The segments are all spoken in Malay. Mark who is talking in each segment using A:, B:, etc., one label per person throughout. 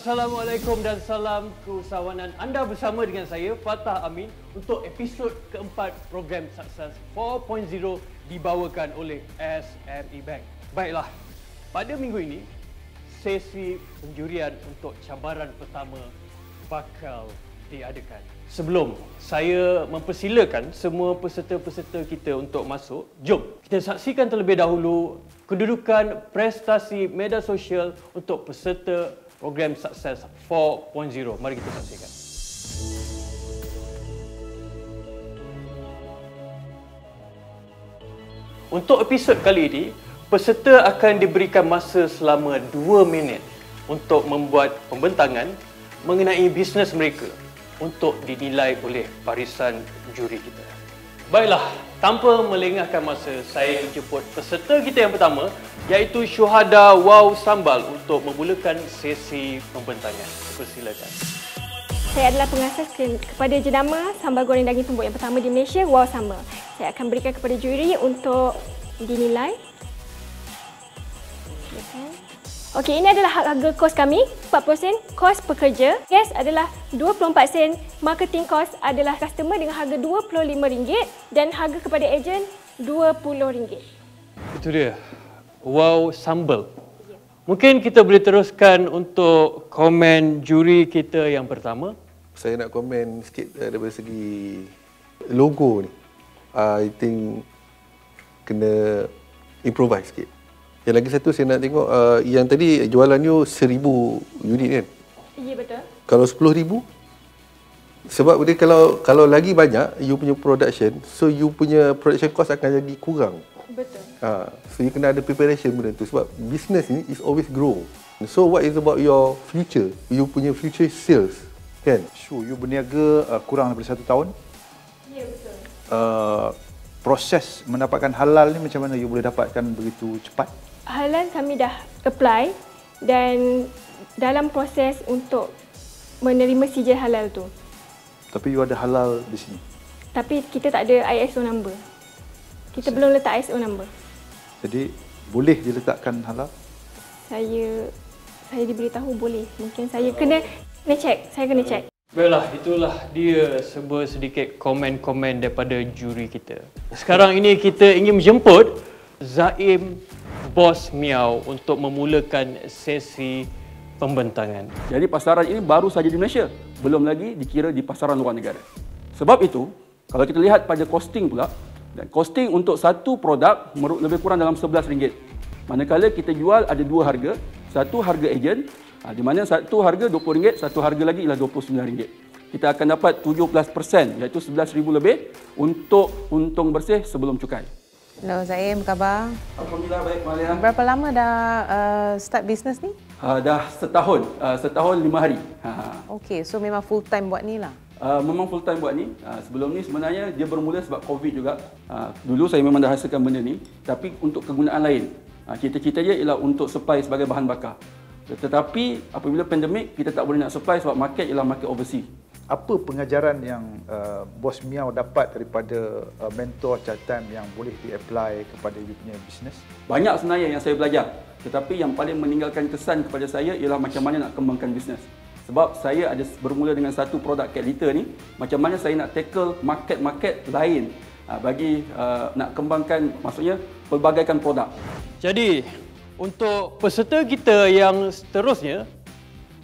A: Assalamualaikum dan salam keusahawanan. Anda bersama dengan saya, Fatah Amin, untuk episod keempat program Sukses 4.0 dibawakan oleh SME Bank. Baiklah, pada minggu ini, sesi penjurian untuk cabaran pertama bakal diadakan. Sebelum saya mempersilakan semua peserta-peserta kita untuk masuk, jom kita saksikan terlebih dahulu kedudukan prestasi media sosial untuk peserta program Sukses 4.0. Mari kita saksikan. Untuk episod kali ini, peserta akan diberikan masa selama 2 minit untuk membuat pembentangan mengenai bisnes mereka untuk dinilai oleh barisan juri kita. Baiklah, tanpa melengahkan masa, saya menjemput peserta kita yang pertama, iaitu Syuhada Wow Sambal untuk memulakan sesi pembentangan. Persilakan.
B: Saya adalah pengasas kepada jenama sambal goreng daging tumbuk yang pertama di Malaysia, Wow Sambal. Saya akan berikan kepada juri untuk dinilai. Okey, ini adalah harga kos kami, 40% kos pekerja. Gas adalah 24 sen, marketing kos adalah customer dengan harga RM25 dan harga kepada ejen RM20.
A: Itu dia. Wow Sambal. Mungkin kita boleh teruskan untuk komen juri kita yang pertama.
C: Saya nak komen sikit daripada segi logo ni. I think kena improvise sikit. Yang lagi satu saya nak tengok yang tadi jualan you 1000 unit kan?
B: Ya, betul.
C: Kalau 10,000? Sebab dia kalau lagi banyak you punya production, so you punya production cost akan jadi kurang.
B: Betul.
C: So you kena ada preparation benda tu sebab business ni is always grow. So what is about your future? You punya future sales kan?
D: Sure, you berniaga kurang daripada 1 tahun.
B: Ya, betul.
D: Proses mendapatkan halal ni macam mana you boleh dapatkan begitu cepat?
B: Halal kami dah apply dan dalam proses untuk menerima sijil halal tu.
D: Tapi you ada halal di sini.
B: Tapi kita tak ada ISO number. Kita belum letak ISO number.
D: Jadi boleh diletakkan halal?
B: Saya diberitahu boleh. Mungkin saya kena check. Saya kena check.
A: Baiklah, itulah dia sebuah sedikit komen-komen daripada juri kita. Sekarang ini kita ingin menjemput Zaim Bos Miao untuk memulakan sesi pembentangan.
E: Jadi pasaran ini baru saja di Malaysia, belum lagi dikira di pasaran luar negara. Sebab itu, kalau kita lihat pada costing pula, dan costing untuk satu produk lebih kurang dalam RM11. Manakala kita jual ada 2 harga, satu harga ejen, di mana satu harga RM20, satu harga lagi ialah RM29. Kita akan dapat 17%, iaitu RM11,000 lebih untuk untung bersih sebelum cukai.
F: Hello Zaim, apa khabar?
E: Alhamdulillah baik, Malia.
F: Berapa lama dah start bisnes ni?
E: Dah setahun 5 hari.
F: Okey, so memang full time buat ni lah.
E: Memang full time buat ni. Sebelum ni sebenarnya dia bermula sebab COVID juga. Dulu saya memang dah hasilkan benda ni, tapi untuk kegunaan lain. Cita-cita dia ialah untuk supply sebagai bahan bakar. Tetapi apabila pandemik, kita tak boleh nak supply sebab market ialah market overseas.
D: Apa pengajaran yang Bos Miao dapat daripada mentor catatan yang boleh di-apply kepada you punya bisnes?
E: Banyak sebenarnya yang saya belajar. Tetapi yang paling meninggalkan kesan kepada saya ialah macam mana nak kembangkan bisnes. Sebab saya ada bermula dengan satu produk cat litter ni, macam mana saya nak tackle market-market lain bagi nak kembangkan, maksudnya pelbagaikan produk.
A: Jadi, untuk peserta kita yang seterusnya,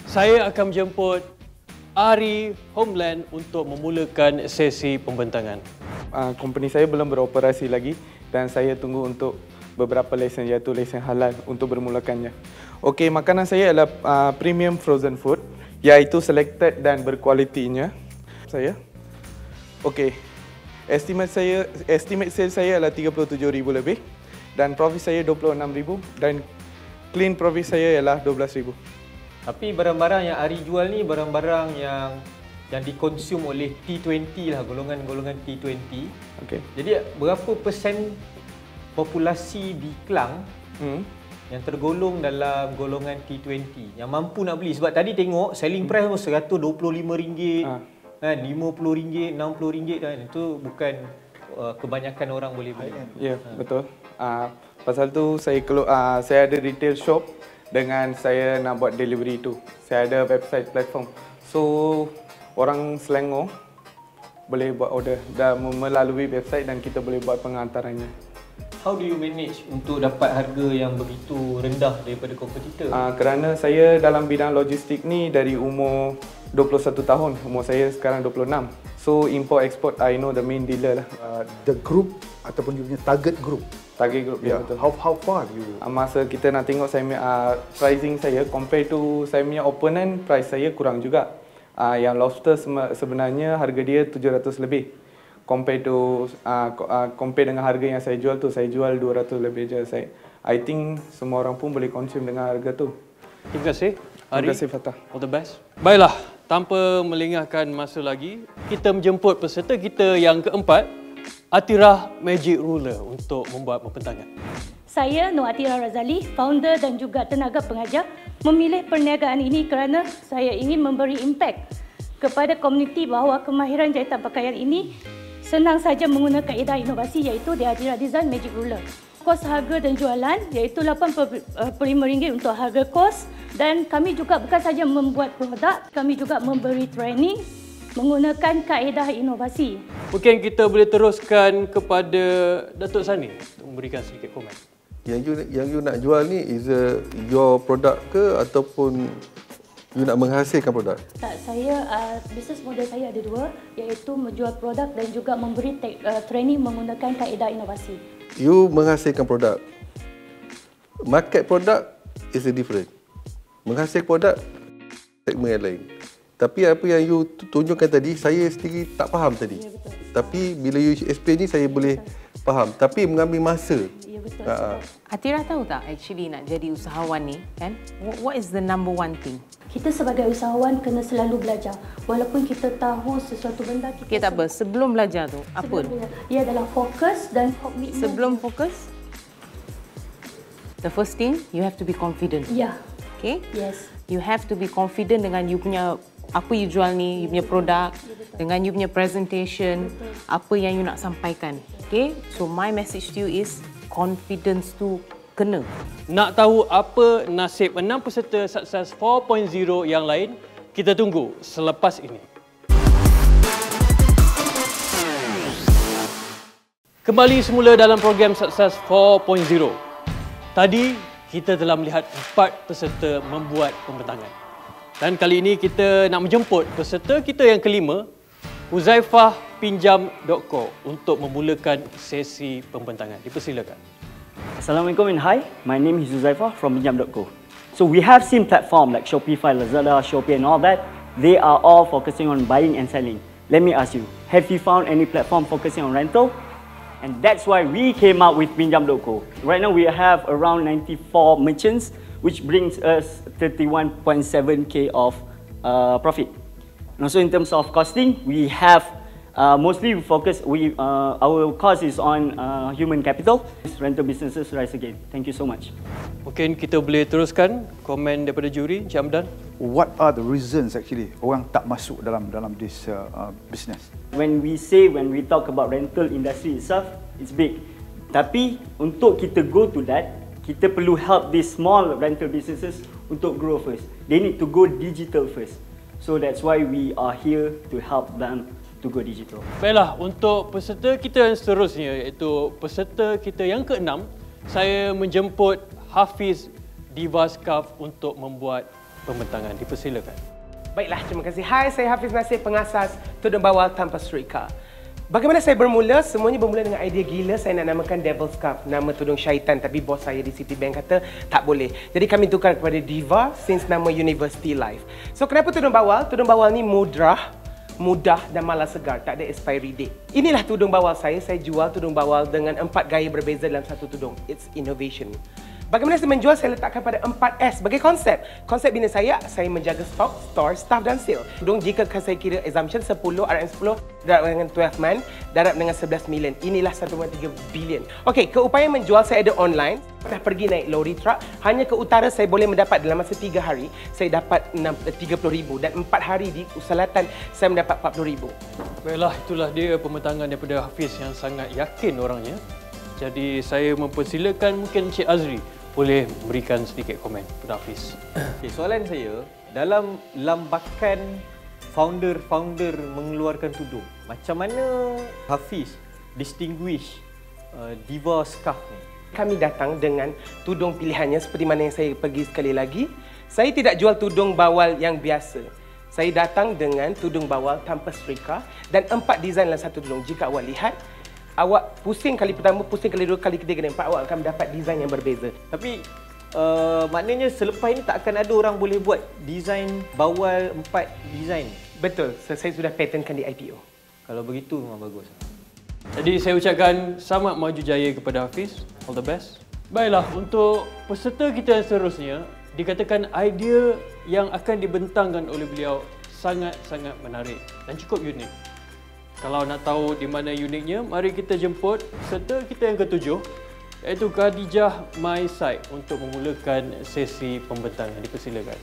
A: saya akan menjemput Ari Homeland untuk memulakan sesi pembentangan.
G: Company saya belum beroperasi lagi dan saya tunggu untuk beberapa lesen, iaitu lesen halal untuk bermulakannya. Okey, makanan saya adalah premium frozen food, iaitu selected dan berkualitinya. Okey, estimate sales saya adalah 37,000 lebih dan profit saya 26,000 dan clean profit saya ialah 12,000.
H: Tapi barang-barang yang Ari jual ni barang-barang yang dikonsum oleh T20 lah, golongan-golongan T20.
G: Okey.
H: Jadi berapa persen populasi di Klang yang tergolong dalam golongan T20 yang mampu nak beli? Sebab tadi tengok selling price RM125 kan, RM50, RM60 kan. Itu bukan kebanyakan orang boleh beli.
G: Ya, betul. Pasal tu saya ada retail shop dengan saya nak buat delivery tu. Saya ada website platform. So orang Selangor boleh buat order dan melalui website dan kita boleh buat pengantarannya.
H: How do you manage untuk dapat harga yang begitu rendah daripada kompetitor?
G: Kerana saya dalam bidang logistik ni dari umur 21 tahun, umur saya sekarang 26. So import export I know the main dealer lah.
D: The group ataupun you punya target group.
G: Target group, ya betul.
D: How far you?
G: Masa kita nak tengok saya pricing saya compare to saya punya opponent, price saya kurang juga. Yang lobster sebenarnya harga dia 700 lebih. Compare dengan harga yang saya jual tu, saya jual 200 lebih je. I think semua orang pun boleh consume dengan harga tu.
A: Terima kasih Ari.
G: Terima kasih Fatah.
A: All the best. Baiklah, tanpa melengahkan masa lagi, kita menjemput peserta kita yang keempat, Atirah Magic Ruler untuk membuat pembentangan.
I: Saya Nur Atirah Razali, founder dan juga tenaga pengajar, memilih perniagaan ini kerana saya ingin memberi impak kepada komuniti bahawa kemahiran jahitan pakaian ini senang saja menggunakan kaedah inovasi iaitu The Atirah Design Magic Ruler. Kos harga dan jualan iaitu RM8.5 untuk harga kos, dan kami juga bukan saja membuat produk, kami juga memberi training menggunakan kaedah inovasi.
A: Mungkin kita boleh teruskan kepada Datuk Sani untuk memberikan sedikit komen.
C: Yang you nak jual ni is your product ke ataupun you nak menghasilkan produk?
I: Tak, bisnes model saya ada dua, iaitu menjual produk dan juga memberi training menggunakan kaedah inovasi.
C: You menghasilkan produk. Market produk is a different. Menghasilkan produk segmen yang lain. Tapi apa yang you tunjukkan tadi, saya sendiri tak faham tadi. Ya, betul. Tapi bila you explain ni, saya boleh faham. Tapi mengambil masa.
I: Ya, betul.
F: Atirah tahu tak actually nak jadi usahawan ni, kan? What is the number one thing?
I: Kita sebagai usahawan kena selalu belajar. Walaupun kita tahu sesuatu benda, kita
F: tak apa. Sebelum belajar tu, apa?
I: Ia adalah fokus dan komitmen.
F: Sebelum fokus, the first thing, you have to be confident.
I: Ya.
F: Okay?
I: Yes.
F: You have to be confident dengan you punya apa you jual ni, you punya produk, dengan you punya presentation, apa yang you nak sampaikan. Okay? So my message to you is confidence tu kena.
A: Nak tahu apa nasib 6 peserta Sukses 4.0 yang lain? Kita tunggu selepas ini. Kembali semula dalam program Sukses 4.0. Tadi kita telah melihat 4 peserta membuat pembentangan. Dan kali ini kita nak menjemput peserta kita yang kelima, Huzaifah Pinjam.co untuk memulakan sesi pembentangan. Dipersilakan.
J: Assalamualaikum and hi, my name is Huzaifah from Pinjam.co. So we have seen platforms like Shopify, Lazada, Shopee and all that. They are all focusing on buying and selling. Let me ask you, have you found any platform focusing on rental? And that's why we came out with Pinjam.co. Right now we have around 94 merchants, which brings us 31.7k of profit. And also in terms of costing, we have mostly we focus. Our cost is on human capital. Rental businesses rise again. Thank you so much.
A: Mungkin kita boleh teruskan komen daripada juri, Encik Hamdan.
D: What are the reasons actually orang tak masuk dalam this business?
J: When we talk about rental industry itself, it's big. Tapi untuk kita go to that, kita perlu help these small rental businesses untuk grow first. They need to go digital first. So that's why we are here to help them to go digital.
A: Baiklah, untuk peserta kita yang seterusnya, iaitu peserta kita yang ke-6, saya menjemput Hafiz Divaskaf untuk membuat pembentangan. Dipersilakan.
K: Baiklah, terima kasih. Hai, saya Hafiz Nasir, pengasas Tudung Bawal Tanpa Serika. Bagaimana saya bermula? Semuanya bermula dengan idea gila. Saya nak namakan Devil's Cup, nama tudung syaitan. Tapi bos saya di Citibank kata tak boleh. Jadi kami tukar kepada Diva since nama University Life. So kenapa tudung bawal? Tudung bawal ni mudah dan malas segar. Tak ada expiry date. Inilah tudung bawal saya. Saya jual tudung bawal dengan 4 gaya berbeza dalam satu tudung. It's innovation. Bagaimana saya menjual? Saya letakkan pada 4S sebagai konsep. Konsep bina saya menjaga stok, store, staff dan sale. Tudung jika saya kira assumption 10, RM10, darab dengan 12 man, darab dengan 11 million. Inilah 1.3 bilion. Okey, keupayaan menjual saya ada online. Dah pergi naik lori truck. Hanya ke utara saya boleh mendapat dalam masa 3 hari, saya dapat 30,000 dan 4 hari di selatan saya mendapat 40,000.
A: Baiklah, itulah dia pembentangan daripada Hafiz yang sangat yakin orangnya. Jadi saya mempersilakan mungkin Encik Azri boleh berikan sedikit komen kepada Hafiz.
H: Okay, soalan saya, dalam lambakan founder mengeluarkan tudung, macam mana Hafiz distinguish Diva Scarf ni?
K: Kami datang dengan tudung pilihannya seperti mana yang saya pergi sekali lagi. Saya tidak jual tudung bawal yang biasa. Saya datang dengan tudung bawal tanpa setrika dan 4 design dalam satu tudung. Jika awak lihat, awak pusing kali pertama, pusing kali dua, kali ketiga, kali empat, awak akan mendapat design yang berbeza.
H: Tapi maknanya selepas ini tak akan ada orang boleh buat design bawal 4 design.
K: Betul, saya sudah patentkan di IPO.
H: Kalau begitu memang bagus.
A: Jadi saya ucapkan selamat maju jaya kepada Hafiz. All the best. Baiklah, untuk peserta kita yang seterusnya, dikatakan idea yang akan dibentangkan oleh beliau sangat-sangat menarik dan cukup unik. Kalau nak tahu di mana uniknya, mari kita jemput peserta kita yang ketujuh, iaitu Khadijah MySight untuk memulakan sesi pembentangan. Dipersilakan.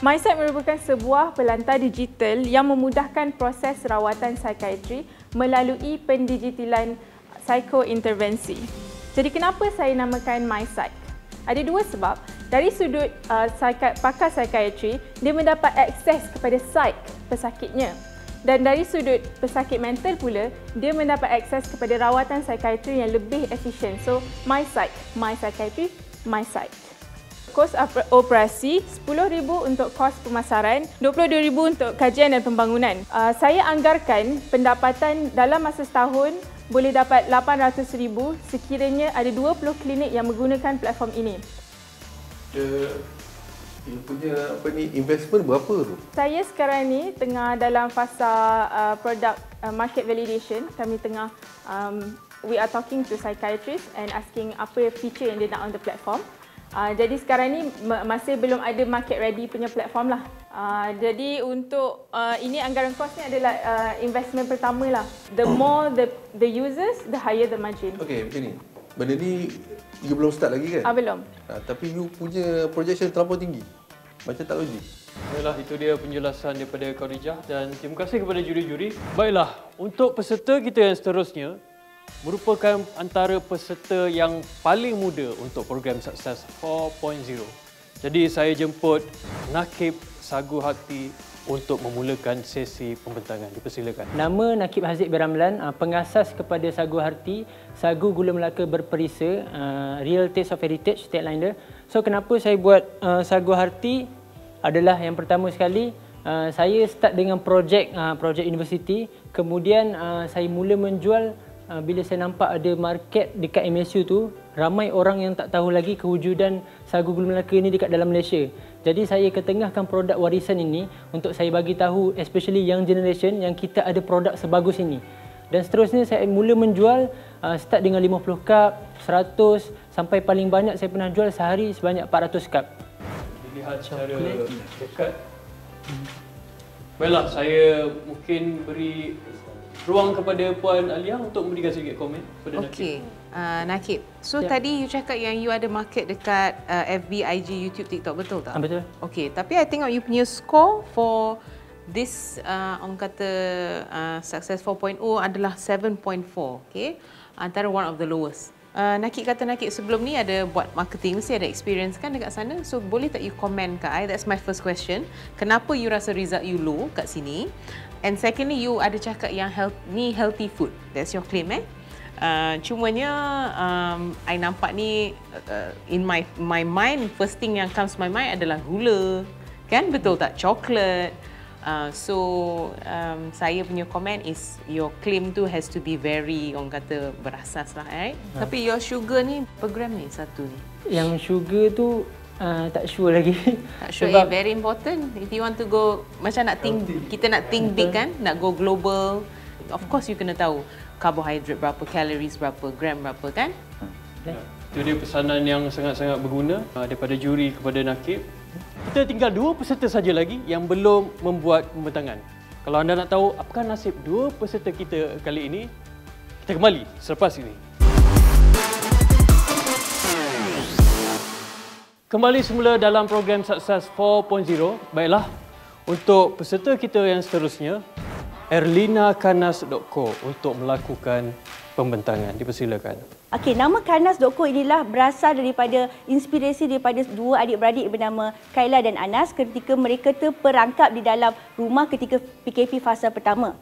L: MySight merupakan sebuah pelantar digital yang memudahkan proses rawatan psikiatri melalui pendigitalan psikointervensi. Jadi kenapa saya namakan MySight? Ada dua sebab. Dari sudut pakar psikiatri, dia mendapat akses kepada psych pesakitnya. Dan dari sudut pesakit mental pula, dia mendapat akses kepada rawatan psikiatri yang lebih efisien. So, MySight, My Psychiatry, MySight. Kos operasi RM10,000 untuk kos pemasaran, RM22,000 untuk kajian dan pembangunan. Saya anggarkan pendapatan dalam masa setahun boleh dapat RM800,000 sekiranya ada 20 klinik yang menggunakan platform ini.
C: Dia punya investment berapa tu?
L: Saya sekarang ni tengah dalam fasa product market validation. Kami tengah we are talking to psychiatrists and asking apa feature yang dia nak on the platform. Jadi sekarang ni masih belum ada market ready punya platform lah. Jadi untuk ini anggaran kos ni adalah investment pertama lah. The more the users, the higher the margin.
C: Okey, macam ni. Benda ni you belum start lagi kan?
L: Belum.
C: Tapi you punya projection terlampau tinggi. Macam tak logik.
A: Baiklah, itu dia penjelasan daripada Khadijah dan terima kasih kepada juri-juri. Baiklah, untuk peserta kita yang seterusnya, merupakan antara peserta yang paling muda untuk program Sukses 4.0. Jadi saya jemput Nakib Sagu Hati untuk memulakan sesi pembentangan. Dipersilakan.
M: Nama Nakib Haziq bin Ramlan, pengasas kepada Sagu Hati, Sagu Gula Melaka Berperisa, Real Taste of Heritage, tagline dia. So kenapa saya buat Sagu Hati adalah yang pertama sekali, saya start dengan projek universiti, kemudian saya mula menjual. Bila saya nampak ada market dekat MSU tu, ramai orang yang tak tahu lagi kewujudan Sagu Gula Melaka ini dekat dalam Malaysia. Jadi saya ketengahkan produk warisan ini untuk saya bagi tahu, especially young generation, yang kita ada produk sebagus ini. Dan seterusnya saya mula menjual, start dengan 50 cup, 100, sampai paling banyak saya pernah jual sehari sebanyak 400 cup.
A: Dilihat secara dekat. Baiklah, saya mungkin beri ruang kepada Puan Alia untuk memberikan sedikit komen kepada Nakib.
F: Okey, Nakib. So tadi you cakap yang you ada market dekat FB, IG, YouTube, TikTok, betul tak?
M: Betul.
F: Okey, tapi I tengok you punya score for this orang kata Success 4.0 adalah 7.4. Okey, antara one of the lowest. Nakib kata Nakib sebelum ni ada buat marketing, mesti ada experience kan dekat sana. So boleh tak you comment kat I? That's my first question. Kenapa you rasa result you low kat sini? And secondly, you ada cakap yang healthy food. That's your claim cumanya I nampak ni in my mind, first thing yang comes to my mind adalah gula. Kan? Betul tak? Chocolate. Saya punya comment is your claim tu has to be very, orang kata, berasas lah, right? Tapi your sugar ni, per gram ni satu ni?
M: Yang sugar tu tak sure lagi.
F: Tak sure, very important. If you want to go, macam nak think, kita nak think big kan, nak go global. Of course you kena tahu carbohydrate berapa, calories berapa, gram berapa kan?
A: Itu dia pesanan yang sangat-sangat berguna daripada juri kepada Nakib. Kita tinggal 2 peserta saja lagi yang belum membuat pembentangan. Kalau anda nak tahu apakah nasib 2 peserta kita kali ini, kita kembali selepas ini. Kembali semula dalam program Sukses 4.0. Baiklah, untuk peserta kita yang seterusnya, erlinakanas.co untuk melakukan pembentangan. Dipersilakan.
N: Okey, nama Kanas.co inilah berasal daripada inspirasi daripada dua adik-beradik bernama Kayla dan Anas ketika mereka terperangkap di dalam rumah ketika PKP fasa pertama.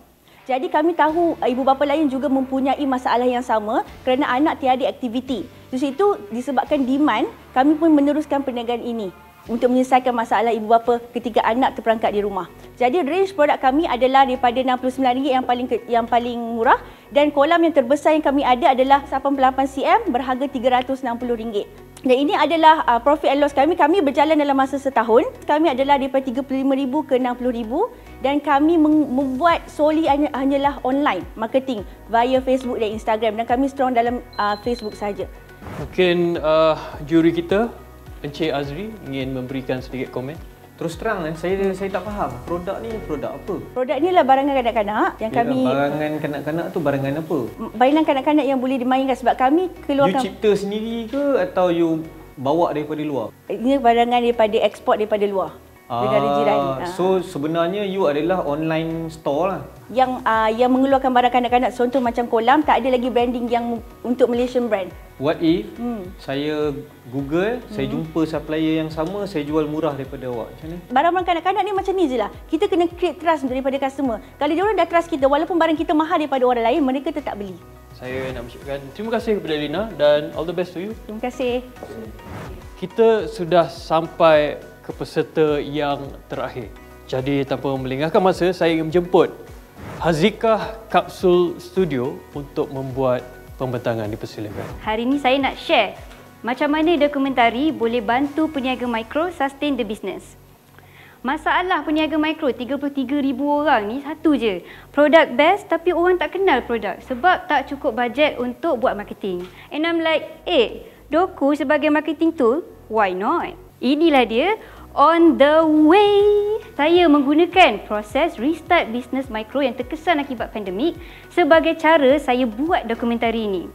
N: Jadi kami tahu ibu bapa lain juga mempunyai masalah yang sama kerana anak tiada aktiviti. Di situ disebabkan demand, kami pun meneruskan perniagaan ini untuk menyelesaikan masalah ibu bapa ketika anak terperangkap di rumah. Jadi range produk kami adalah daripada RM69 yang paling murah dan kolam yang terbesar yang kami ada adalah 88 cm berharga RM360. Dan ini adalah profit and loss kami. Kami berjalan dalam masa setahun. Kami adalah daripada RM35,000 ke RM60,000 dan kami membuat solely hanyalah online marketing via Facebook dan Instagram dan kami strong dalam Facebook saja.
A: Mungkin juri kita Encik Azri ingin memberikan sedikit komen.
H: Terus terang saya tak faham. Produk ni produk apa?
N: Produk ni lah barangan kanak-kanak yang kami...
H: Barangan kanak-kanak tu barangan apa?
N: Mainan kanak-kanak yang boleh dimainkan sebab kami keluarkan...
H: You cipta sendiri ke atau you bawa daripada luar?
N: Ini barangan daripada ekspor daripada luar. Negara jiran.
H: So sebenarnya you adalah online store lah.
N: Yang mengeluarkan barang kanak-kanak, contoh macam kolam, tak ada lagi branding yang untuk Malaysian brand.
H: What if saya Google, saya jumpa supplier yang sama, saya jual murah daripada awak? Macam mana?
N: Barang-barang kanak-kanak ni macam ni je lah. Kita kena create trust daripada customer. Kalau diorang dah trust kita, walaupun barang kita mahal daripada orang lain, mereka tetap beli.
A: Saya nak mengucapkan terima kasih kepada Lina dan all the best to you.
N: Terima kasih.
A: Kita sudah sampai ke peserta yang terakhir. Jadi tanpa melengahkan masa, saya ingin menjemput Hazikah Kapsul Studio untuk membuat pembentangan. Dipersilakan.
O: Hari ini saya nak share macam mana dokumentari boleh bantu peniaga mikro sustain the business. Masalah peniaga mikro 33,000 orang ni satu je. Produk best tapi orang tak kenal produk sebab tak cukup bajet untuk buat marketing. And I'm like, Doku sebagai marketing tool, why not? Inilah dia, on the way. Saya menggunakan proses restart business mikro yang terkesan akibat pandemik sebagai cara saya buat dokumentari ini.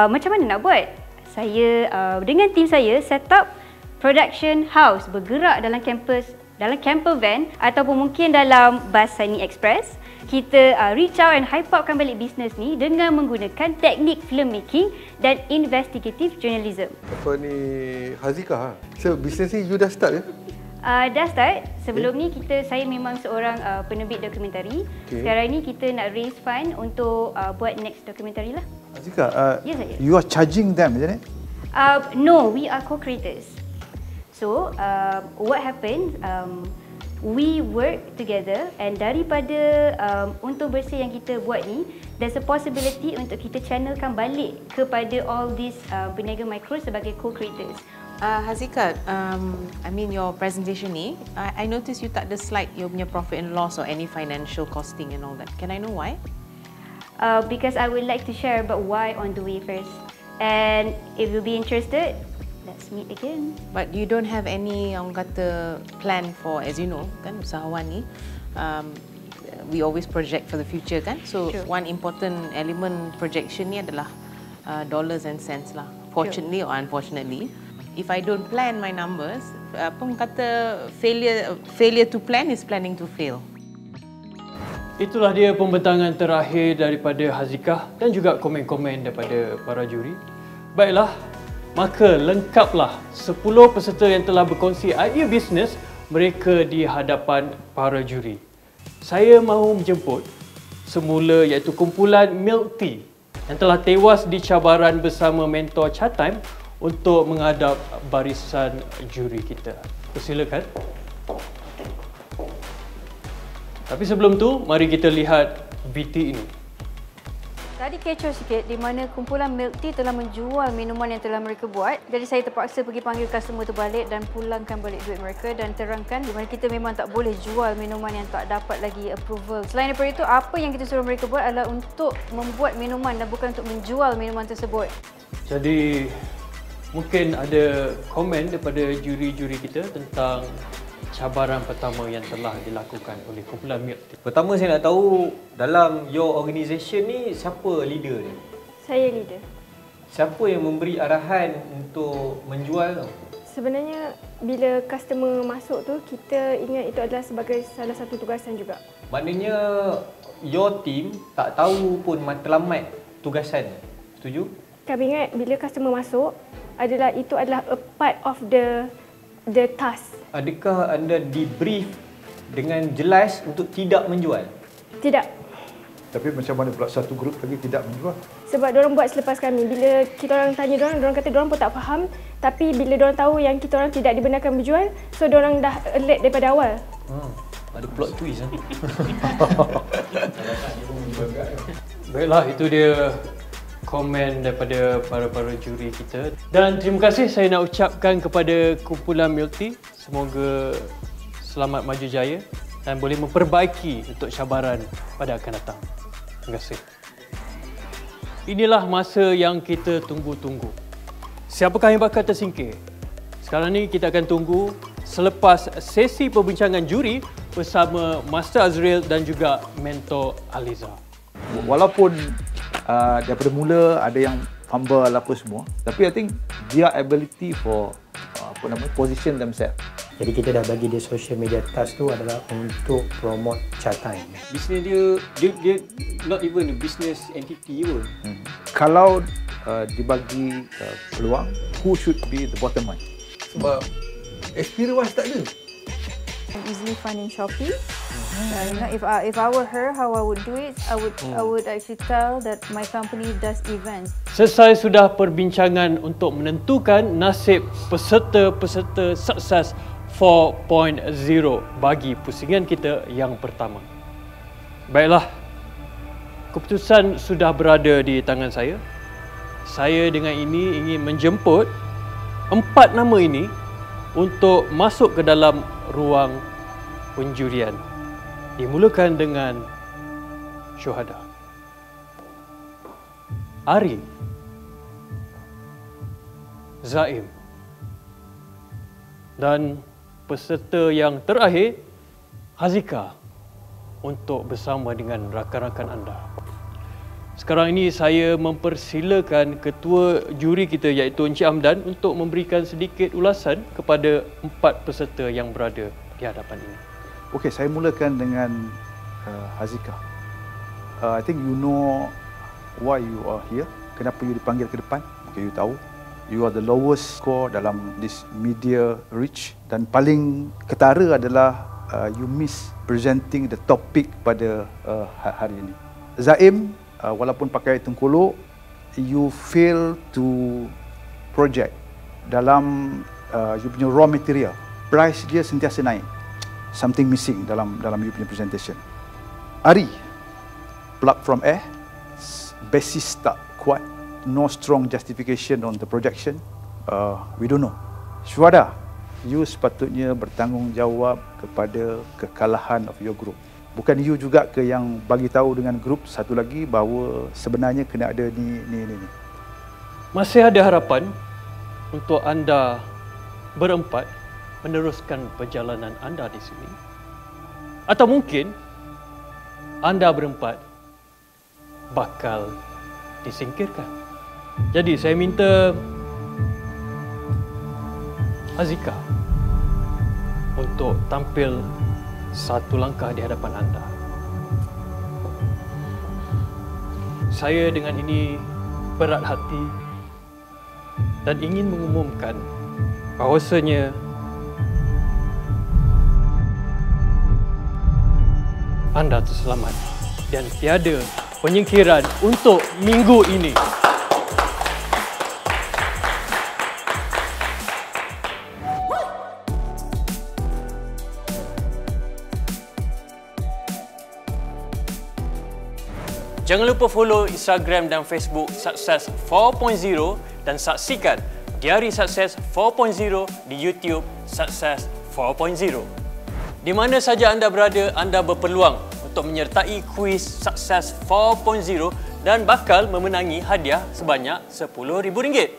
O: Macam mana nak buat? Saya dengan tim saya set up production house bergerak dalam camper van ataupun mungkin dalam bas Sunny Express. Kita reach out and hype upkan balik bisnes ni dengan menggunakan teknik filmmaking dan investigative journalism.
C: Apa ni Hazikah? So bisnes ni you dah start ke?
O: Dah start. Sebelum ni saya memang seorang penerbit dokumentari. Sekarang ni kita nak raise fund untuk buat next dokumentari lah.
D: Hazikah,
O: Yes, saya.
D: you are charging them, isn't it?
O: No, we are co-creators. So, what happened? We work together and daripada untung bersih yang kita buat ni, there's a possibility untuk kita channelkan balik kepada all these peniaga mikro sebagai co-creators.
F: Hazikah, I mean your presentation ni, I notice you tak ada slide you punya profit and loss or any financial costing and all that. Can I know why?
O: Because I would like to share about why on the way first. And if you'll be interested, let's meet again.
F: But you don't have any orang kata plan for, as you know, kan usahawan ni, we always project for the future kan. So one important element projection ni adalah dollars and cents lah. Fortunately or unfortunately, if I don't plan my numbers, apa orang kata failure to plan is planning to fail.
A: Itulah dia pembentangan terakhir daripada Hazikah dan juga komen-komen daripada para juri. Baiklah, maka lengkaplah 10 peserta yang telah berkongsi idea bisnes mereka di hadapan para juri. Saya mahu menjemput semula iaitu kumpulan Milk Tea yang telah tewas di cabaran bersama mentor Chatime untuk menghadap barisan juri kita. Persilakan. Tapi sebelum tu, mari kita lihat VT ini.
O: Tadi kecoh sikit di mana kumpulan Milk Tea telah menjual minuman yang telah mereka buat. Jadi saya terpaksa pergi panggil customer tu balik dan pulangkan balik duit mereka dan terangkan di mana kita memang tak boleh jual minuman yang tak dapat lagi approval. Selain daripada itu, apa yang kita suruh mereka buat adalah untuk membuat minuman dan bukan untuk menjual minuman tersebut.
A: Jadi mungkin ada komen daripada juri-juri kita tentang cabaran pertama yang telah dilakukan oleh kumpulan Milk Tea.
H: Pertama saya nak tahu dalam your organisation ni siapa leader ni?
B: Saya leader.
H: Siapa yang memberi arahan untuk menjual tu?
B: Sebenarnya bila customer masuk tu, kita ingat itu adalah sebagai salah satu tugasan juga.
H: Maknanya your team tak tahu pun matlamat tugasan. Setuju?
B: Kami ingat bila customer masuk itu adalah a part of the task.
H: Adakah anda debrief dengan jelas untuk tidak menjual?
B: Tidak.
D: Tapi macam mana pula satu grup lagi tidak menjual?
B: Sebab diorang buat selepas kami. Bila kita orang tanya diorang kata diorang pun tak faham. Tapi bila diorang tahu yang kita orang tidak dibenarkan berjual, so diorang dah alert daripada awal.
H: Ada plot twist.
A: Baiklah, itu dia komen daripada para juri kita. Dan terima kasih saya nak ucapkan kepada kumpulan Multi. Semoga selamat maju jaya dan boleh memperbaiki untuk cabaran pada akan datang. Terima kasih. Inilah masa yang kita tunggu-tunggu. Siapakah yang bakal tersingkir? Sekarang ni kita akan tunggu selepas sesi perbincangan juri bersama Master Azril dan juga Mentor Aliza.
D: Walaupun daripada mula ada yang fumble apa semua, tapi I think their ability for position themselves.
M: Jadi kita dah bagi dia social media task tu adalah untuk promote Chatime.
H: Bisnes dia not even a business entity pun.
D: Kalau dibagi peluang, who should be the bottom one?
C: Sebab experience tak ada.
L: I'm easily find in Shopee. If I were her, how I would do it, I would actually tell that my company does events.
A: Selesai sudah perbincangan untuk menentukan nasib peserta-peserta sukses 4.0 bagi pusingan kita yang pertama. Baiklah, keputusan sudah berada di tangan saya. Saya dengan ini ingin menjemput 4 nama ini untuk masuk ke dalam ruang penjurian. Dimulakan dengan syuhada. Ari, Zaim, dan peserta yang terakhir, Hazika, untuk bersama dengan rakan-rakan anda. Sekarang ini saya mempersilakan ketua juri kita iaitu Encik Hamdan untuk memberikan sedikit ulasan kepada 4 peserta yang berada di hadapan ini.
D: Okey, saya mulakan dengan Hazika. I think you know why you are here. Kenapa you dipanggil ke depan? Okay, you tahu. You are the lowest score dalam this media reach dan paling ketara adalah you miss presenting the topic pada hari ini. Zaim, walaupun pakai tengkolok, you fail to project dalam you punya raw material. Price dia sentiasa naik. Something missing dalam you punya presentation. Ari, plug from air, basis tak kuat, no strong justification on the projection. We don't know. Syuhada, you sepatutnya bertanggungjawab kepada kekalahan of your group. Bukan you juga ke yang bagi tahu dengan grup satu lagi bahawa sebenarnya kena ada ni.
A: Masih ada harapan untuk anda berempat meneruskan perjalanan anda di sini. Atau mungkin anda berempat bakal disingkirkan. Jadi saya minta Hazika untuk tampil satu langkah di hadapan anda. Saya dengan ini berat hati dan ingin mengumumkan bahawasanya anda terselamat dan tiada penyingkiran untuk minggu ini. Jangan lupa follow Instagram dan Facebook Sukses 4.0 dan saksikan Diari Sukses 4.0 di YouTube Sukses 4.0. Di mana saja anda berada, anda berpeluang untuk menyertai kuis Sukses 4.0 dan bakal memenangi hadiah sebanyak RM10,000.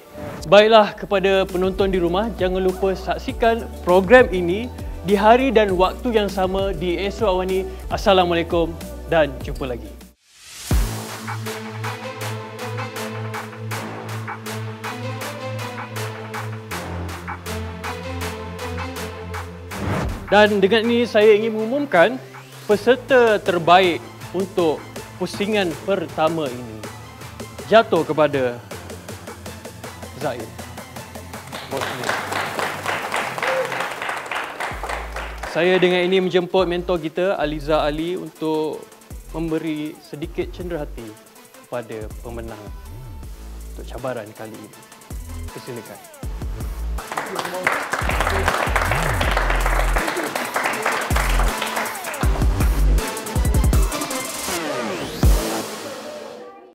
A: Baiklah, kepada penonton di rumah, jangan lupa saksikan program ini di hari dan waktu yang sama di Esok Awani. Assalamualaikum dan jumpa lagi. Dan dengan ini saya ingin mengumumkan peserta terbaik untuk pusingan pertama ini jatuh kepada Zaid. Saya dengan ini menjemput mentor kita, Aliza Ali, untuk memberi sedikit cenderahati kepada pemenang untuk cabaran kali ini. Persilakan.